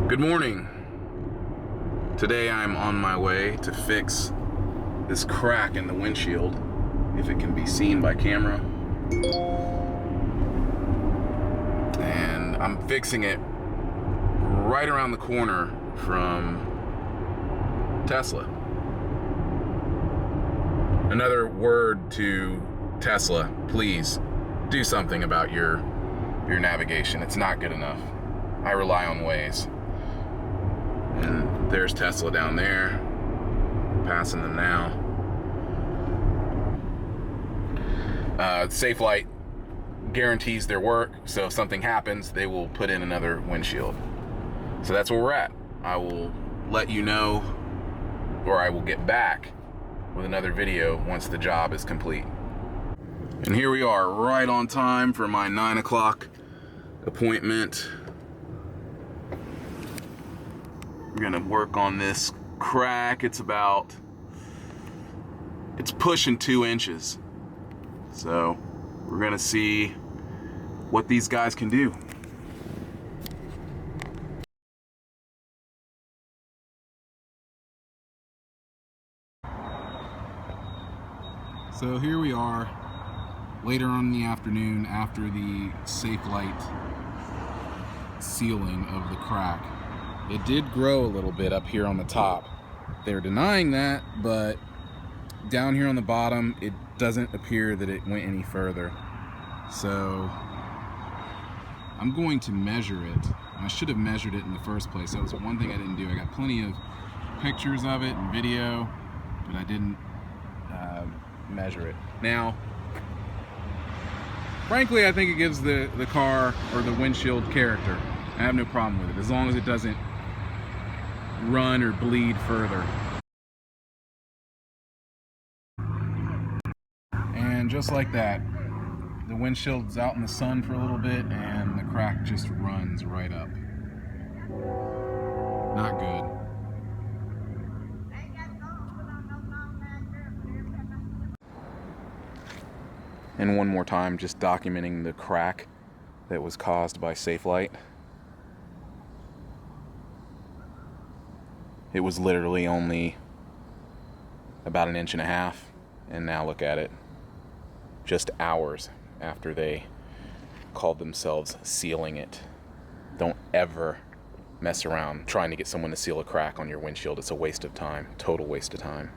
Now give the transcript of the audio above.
Good morning. Today I'm on my way to fix this crack in the windshield, if it can be seen by camera. And I'm fixing it right around the corner from Tesla. Another word to Tesla, please do something about your navigation. It's not good enough. I rely on Waze. And there's Tesla down there, passing them now. Safelite guarantees their work, so if something happens, they will put in another windshield. So that's where we're at. I will let you know, or I will get back with another video once the job is complete. And here we are, right on time for my 9 o'clock appointment. We're gonna work on this crack. It's pushing 2 inches. So we're gonna see what these guys can do. So here we are, later on in the afternoon after the Safelite sealing of the crack. It did grow a little bit up here on the top. They're denying that, but down here on the bottom, it doesn't appear that it went any further. So I'm going to measure it. I should have measured it in the first place. That was one thing I didn't do. I got plenty of pictures of it and video, but I didn't measure it. Now, frankly, I think it gives the car or the windshield character. I have no problem with it, as long as it doesn't run or bleed further. And just like that, the windshield's out in the sun for a little bit and the crack just runs right up. Not good. And one more time, just documenting the crack that was caused by Safelite. It was literally only about 1.5 inches, and now look at it. Just hours after they called themselves sealing it. Don't ever mess around trying to get someone to seal a crack on your windshield. It's a waste of time, total waste of time.